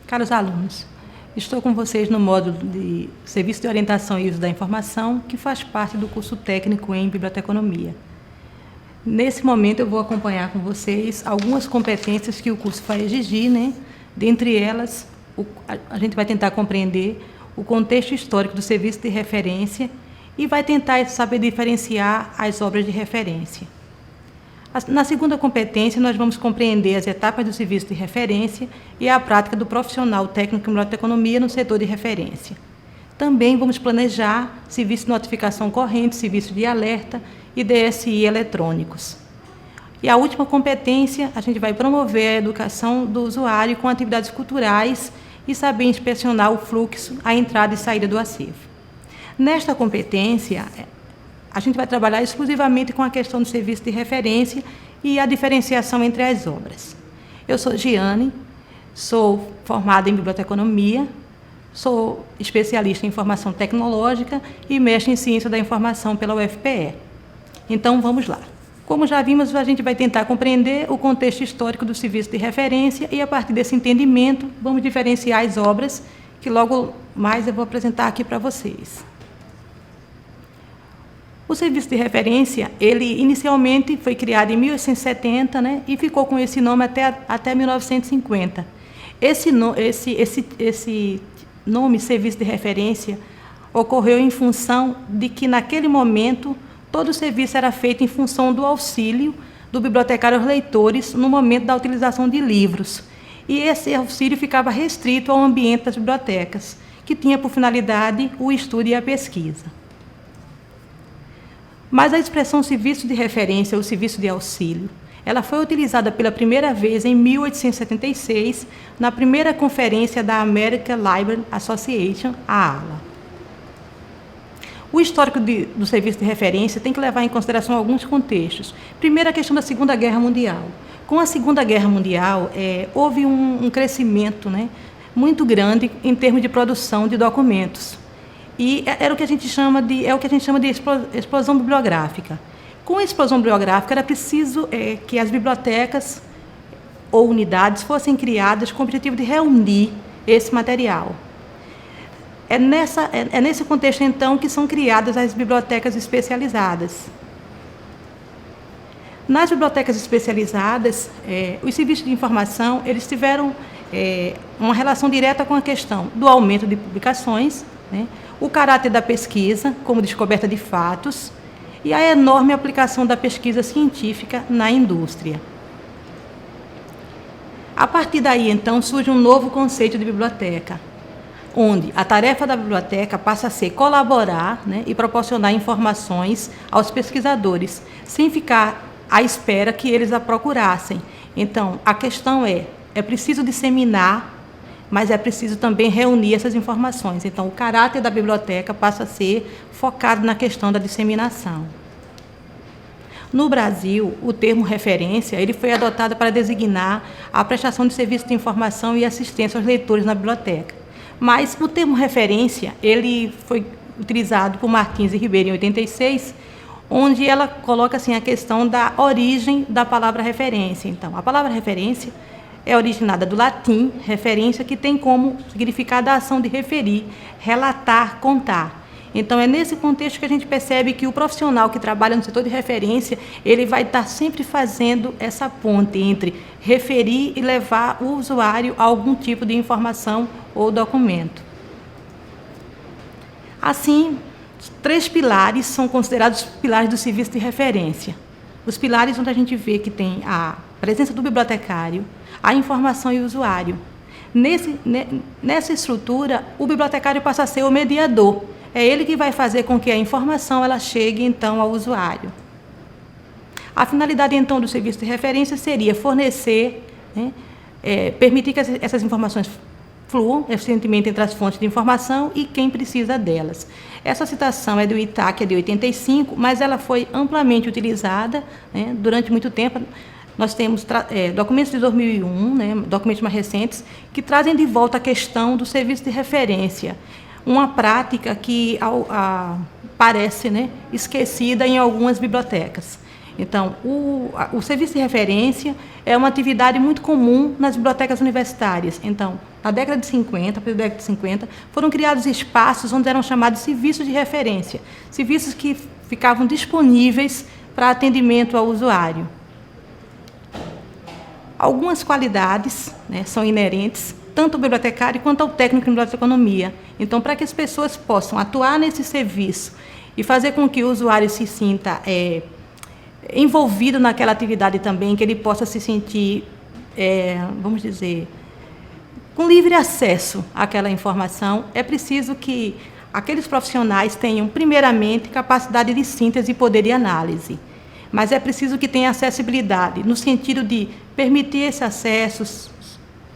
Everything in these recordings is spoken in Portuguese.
Caros alunos, estou com vocês no módulo de Serviço de Orientação e Uso da Informação, que faz parte do curso técnico em Biblioteconomia. Nesse momento, eu vou acompanhar com vocês algumas competências que o curso vai exigir, né? Dentre elas, a gente vai tentar compreender o contexto histórico do serviço de referência e vai tentar saber diferenciar as obras de referência. Na segunda competência, nós vamos compreender as etapas do serviço de referência e a prática do profissional técnico em biblioteconomia no setor de referência. Também vamos planejar serviço de notificação corrente, serviço de alerta e DSI eletrônicos. E a última competência, a gente vai promover a educação do usuário com atividades culturais e saber inspecionar o fluxo, a entrada e saída do acervo. Nesta competência, a gente vai trabalhar exclusivamente com a questão do serviço de referência e a diferenciação entre as obras. Eu sou Giane, sou formada em biblioteconomia, sou especialista em informação tecnológica e mestre em ciência da informação pela UFPE. Então, vamos lá. Como já vimos, a gente vai tentar compreender o contexto histórico do serviço de referência e, a partir desse entendimento, vamos diferenciar as obras, que logo mais eu vou apresentar aqui para vocês. O serviço de referência, ele inicialmente foi criado em 1870, né, e ficou com esse nome até 1950. Esse nome, serviço de referência, ocorreu em função de que, naquele momento, todo o serviço era feito em função do auxílio do bibliotecário aos leitores no momento da utilização de livros. E esse auxílio ficava restrito ao ambiente das bibliotecas, que tinha por finalidade o estudo e a pesquisa. Mas a expressão serviço de referência ou serviço de auxílio, ela foi utilizada pela primeira vez em 1876, na primeira conferência da American Library Association, a ALA. O histórico do serviço de referência tem que levar em consideração alguns contextos. Primeiro, a questão da Segunda Guerra Mundial. Com a Segunda Guerra Mundial, houve um crescimento, né, muito grande em termos de produção de documentos. E era o que a gente chama de explosão bibliográfica. Com a explosão bibliográfica, era preciso que as bibliotecas ou unidades fossem criadas com o objetivo de reunir esse material. É nesse contexto, então, que são criadas as bibliotecas especializadas. Nas bibliotecas especializadas, os serviços de informação eles tiveram uma relação direta com a questão do aumento de publicações, né, o caráter da pesquisa, como descoberta de fatos, e a enorme aplicação da pesquisa científica na indústria. A partir daí, então, surge um novo conceito de biblioteca, onde a tarefa da biblioteca passa a ser colaborar, né, e proporcionar informações aos pesquisadores, sem ficar à espera que eles a procurassem. Então, a questão é preciso disseminar, mas é preciso também reunir essas informações. Então, o caráter da biblioteca passa a ser focado na questão da disseminação. No Brasil, o termo referência ele foi adotado para designar a prestação de serviço de informação e assistência aos leitores na biblioteca. Mas o termo referência ele foi utilizado por Martins e Ribeiro em 86, onde ela coloca assim, a questão da origem da palavra referência. Então, a palavra referência é originada do latim, referência, que tem como significado a ação de referir, relatar, contar. Então, é nesse contexto que a gente percebe que o profissional que trabalha no setor de referência, ele vai estar sempre fazendo essa ponte entre referir e levar o usuário a algum tipo de informação ou documento. Assim, 3 pilares são considerados pilares do serviço de referência. Os pilares onde a gente vê que tem a presença do bibliotecário, a informação e o usuário. Nessa estrutura, o bibliotecário passa a ser o mediador. É ele que vai fazer com que a informação ela chegue, então, ao usuário. A finalidade, então, do serviço de referência seria fornecer, né, permitir que essas informações fluam eficientemente entre as fontes de informação e quem precisa delas. Essa citação é do ITAC, é de 85, mas ela foi amplamente utilizada, né, durante muito tempo. Nós temos documentos de 2001, né, documentos mais recentes, que trazem de volta a questão do serviço de referência, uma prática que parece, né, esquecida em algumas bibliotecas. Então, o serviço de referência é uma atividade muito comum nas bibliotecas universitárias. Então, na década de 50, para a década de 50, foram criados espaços onde eram chamados serviços de referência, serviços que ficavam disponíveis para atendimento ao usuário. Algumas qualidades, né, são inerentes tanto ao bibliotecário quanto ao técnico em biblioteconomia. Então, para que as pessoas possam atuar nesse serviço e fazer com que o usuário se sinta envolvido naquela atividade também, que ele possa se sentir, vamos dizer, com livre acesso àquela informação, é preciso que aqueles profissionais tenham, primeiramente, capacidade de síntese, poder de análise. Mas é preciso que tenha acessibilidade, no sentido de permitir esse acesso,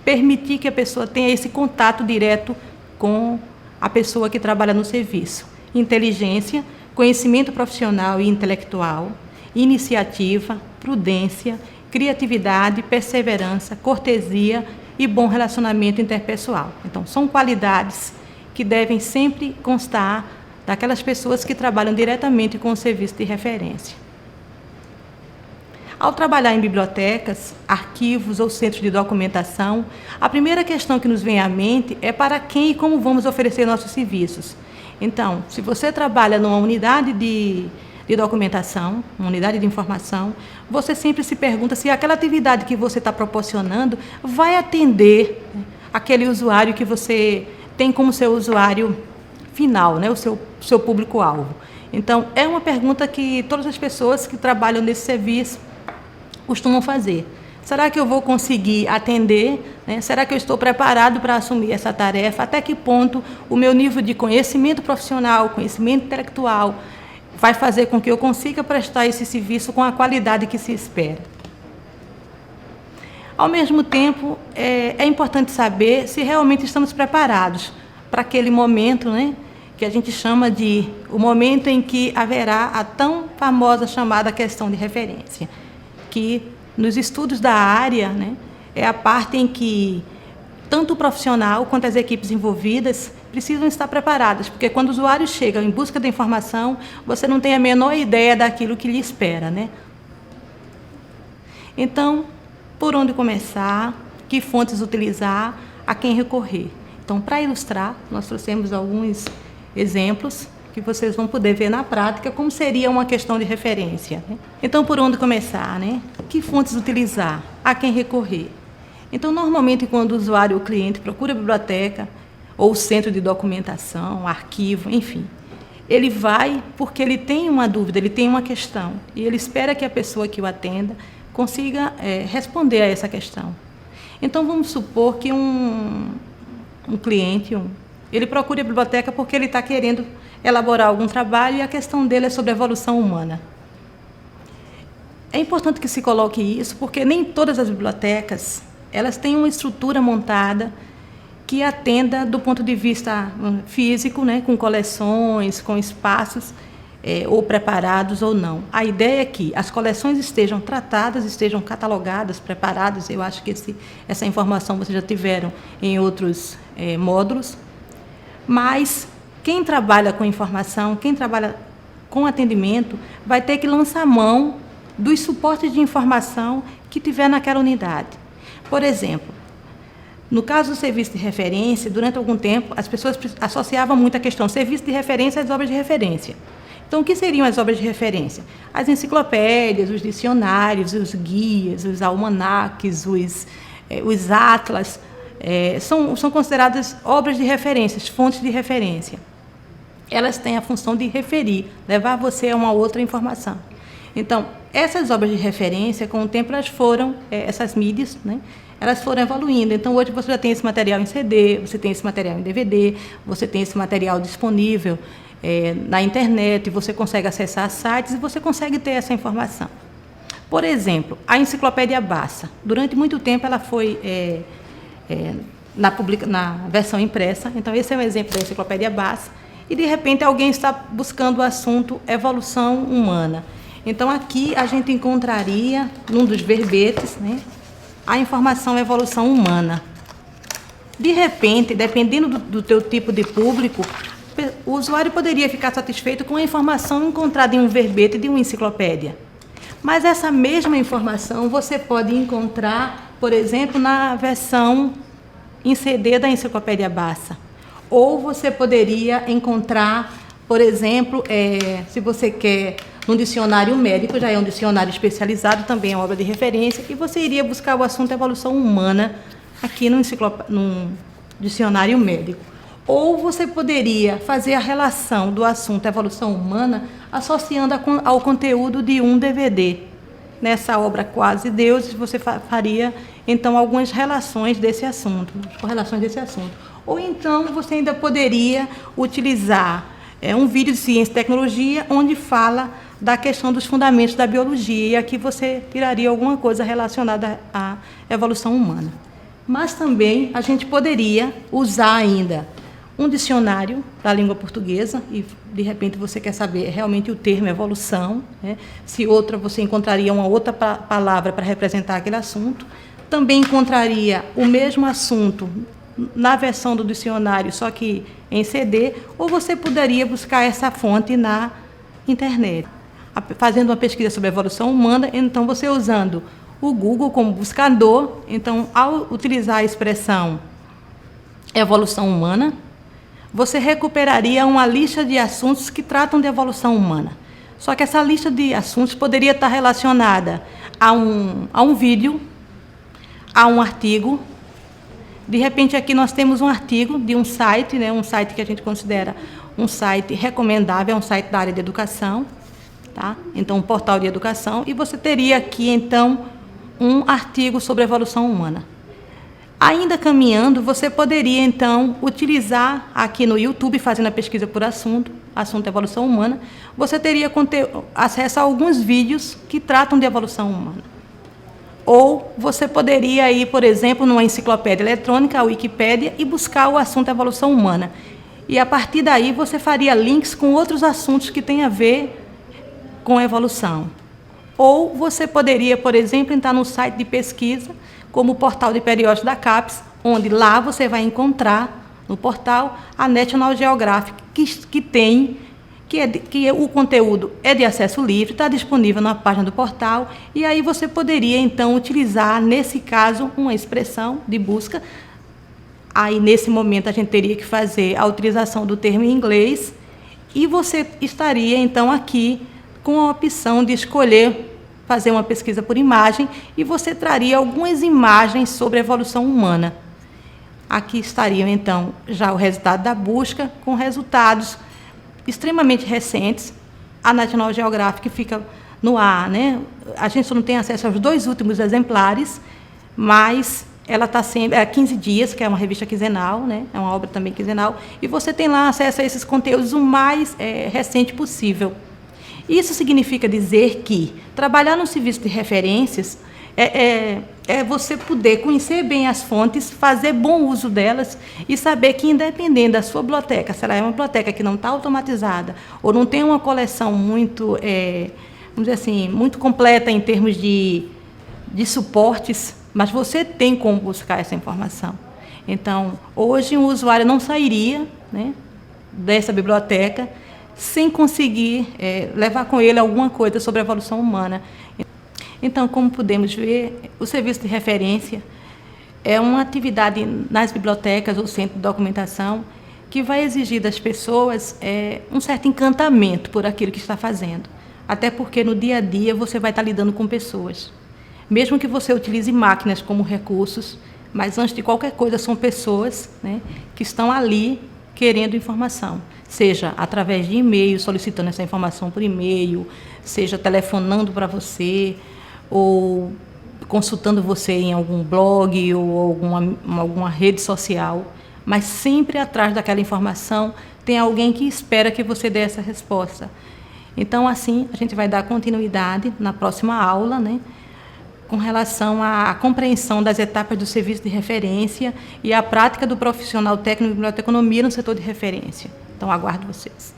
permitir que a pessoa tenha esse contato direto com a pessoa que trabalha no serviço. Inteligência, conhecimento profissional e intelectual, iniciativa, prudência, criatividade, perseverança, cortesia e bom relacionamento interpessoal. Então, são qualidades que devem sempre constar daquelas pessoas que trabalham diretamente com o serviço de referência. Ao trabalhar em bibliotecas, arquivos ou centros de documentação, a primeira questão que nos vem à mente é para quem e como vamos oferecer nossos serviços. Então, se você trabalha numa unidade de documentação, uma unidade de informação, você sempre se pergunta se aquela atividade que você está proporcionando vai atender aquele usuário que você tem como seu usuário final, né, o seu público-alvo. Então, é uma pergunta que todas as pessoas que trabalham nesse serviço costumam fazer. Será que eu vou conseguir atender? Né? Será que eu estou preparado para assumir essa tarefa? Até que ponto o meu nível de conhecimento profissional, conhecimento intelectual, vai fazer com que eu consiga prestar esse serviço com a qualidade que se espera? Ao mesmo tempo, é importante saber se realmente estamos preparados para aquele momento, né, que a gente chama de o momento em que haverá a tão famosa chamada questão de referência, que nos estudos da área, né, é a parte em que tanto o profissional quanto as equipes envolvidas precisam estar preparadas, porque quando o usuário chega em busca da informação, você não tem a menor ideia daquilo que lhe espera, né? Então, por onde começar, que fontes utilizar, a quem recorrer. Então, para ilustrar, nós trouxemos alguns exemplos que vocês vão poder ver na prática como seria uma questão de referência, né? Então, por onde começar, né? Que fontes utilizar, a quem recorrer. Então, normalmente, quando o usuário ou cliente procura a biblioteca ou o centro de documentação, arquivo, enfim, ele vai porque ele tem uma dúvida, ele tem uma questão, e ele espera que a pessoa que o atenda consiga responder a essa questão. Então, vamos supor que um cliente, ele procura a biblioteca porque ele está querendo elaborar algum trabalho e a questão dele é sobre a evolução humana. É importante que se coloque isso, porque nem todas as bibliotecas elas têm uma estrutura montada que atenda do ponto de vista físico, né, com coleções, com espaços, ou preparados ou não. A ideia é que as coleções estejam tratadas, estejam catalogadas, preparadas. Eu acho que essa informação vocês já tiveram em outros módulos. Mas quem trabalha com informação, quem trabalha com atendimento, vai ter que lançar mão dos suportes de informação que tiver naquela unidade. Por exemplo, no caso do serviço de referência, durante algum tempo, as pessoas associavam muito a questão serviço de referência às obras de referência. Então, o que seriam as obras de referência? As enciclopédias, os dicionários, os guias, os almanaques, os atlas, são consideradas obras de referência, fontes de referência. Elas têm a função de referir, levar você a uma outra informação. Então, essas obras de referência, com o tempo, essas mídias, né, elas foram evoluindo. Então, hoje você já tem esse material em CD, você tem esse material em DVD, você tem esse material disponível na internet, você consegue acessar sites e você consegue ter essa informação. Por exemplo, a Enciclopédia Bassa. Durante muito tempo, ela foi na versão impressa. Então, esse é um exemplo da Enciclopédia Bassa. E, de repente, alguém está buscando o assunto evolução humana. Então, aqui a gente encontraria, num dos verbetes, né, a informação evolução humana. De repente, dependendo do teu tipo de público, o usuário poderia ficar satisfeito com a informação encontrada em um verbete de uma enciclopédia. Mas essa mesma informação você pode encontrar, por exemplo, na versão em CD da Enciclopédia Bassa. Ou você poderia encontrar, por exemplo, se você quer, no dicionário médico, já é um dicionário especializado, também é obra de referência, e você iria buscar o assunto evolução humana aqui no dicionário médico. Ou você poderia fazer a relação do assunto evolução humana associando ao conteúdo de um DVD. Nessa obra Quase Deus, você faria, então, algumas relações desse assunto, correlações desse assunto. Ou então, você ainda poderia utilizar um vídeo de ciência e tecnologia, onde fala da questão dos fundamentos da biologia, e aqui você tiraria alguma coisa relacionada à evolução humana. Mas também a gente poderia usar ainda um dicionário da língua portuguesa, e de repente você quer saber realmente o termo evolução, né? Se outra, você encontraria uma outra palavra para representar aquele assunto. Também encontraria o mesmo assunto na versão do dicionário, só que em CD, ou você poderia buscar essa fonte na internet. Fazendo uma pesquisa sobre a evolução humana, então você usando o Google como buscador, então ao utilizar a expressão evolução humana, você recuperaria uma lista de assuntos que tratam de evolução humana. Só que essa lista de assuntos poderia estar relacionada a um vídeo, a um artigo. De repente, aqui nós temos um artigo de um site, né, um site que a gente considera um site recomendável, é um site da área de educação, tá? Então, um portal de educação, e você teria aqui, então, um artigo sobre evolução humana. Ainda caminhando, você poderia, então, utilizar aqui no YouTube, fazendo a pesquisa por assunto evolução humana, você teria acesso a alguns vídeos que tratam de evolução humana. Ou você poderia ir, por exemplo, numa enciclopédia eletrônica, a Wikipédia, e buscar o assunto evolução humana. E, a partir daí, você faria links com outros assuntos que têm a ver com evolução. Ou você poderia, por exemplo, entrar no site de pesquisa, como o portal de periódicos da CAPES, onde lá você vai encontrar, no portal, a National Geographic, que o conteúdo é de acesso livre, está disponível na página do portal, e aí você poderia, então, utilizar, nesse caso, uma expressão de busca. Aí, nesse momento, a gente teria que fazer a utilização do termo em inglês, e você estaria, então, aqui com a opção de escolher fazer uma pesquisa por imagem, e você traria algumas imagens sobre a evolução humana. Aqui estariam, então, já o resultado da busca, com resultados extremamente recentes. A National Geographic fica no ar, né? A gente só não tem acesso aos 2 últimos exemplares, mas ela está sempre 15 dias, que é uma revista quinzenal, né? É uma obra também quinzenal, e você tem lá acesso a esses conteúdos o mais recente possível. Isso significa dizer que trabalhar no serviço de referências é você poder conhecer bem as fontes, fazer bom uso delas e saber que, independente da sua biblioteca, se ela é uma biblioteca que não está automatizada ou não tem uma coleção muito, vamos dizer assim, muito completa em termos de suportes, mas você tem como buscar essa informação. Então, hoje, um usuário não sairia, né, dessa biblioteca sem conseguir levar com ele alguma coisa sobre a evolução humana. Então, como podemos ver, o serviço de referência é uma atividade nas bibliotecas ou centro de documentação que vai exigir das pessoas um certo encantamento por aquilo que está fazendo. Até porque, no dia a dia, você vai estar lidando com pessoas. Mesmo que você utilize máquinas como recursos, mas, antes de qualquer coisa, são pessoas, né, que estão ali querendo informação, seja através de e-mail, solicitando essa informação por e-mail, seja telefonando para você, ou consultando você em algum blog ou alguma rede social, mas sempre atrás daquela informação tem alguém que espera que você dê essa resposta. Então, assim, a gente vai dar continuidade na próxima aula, né, com relação à compreensão das etapas do serviço de referência e à prática do profissional técnico de biblioteconomia no setor de referência. Então, aguardo vocês.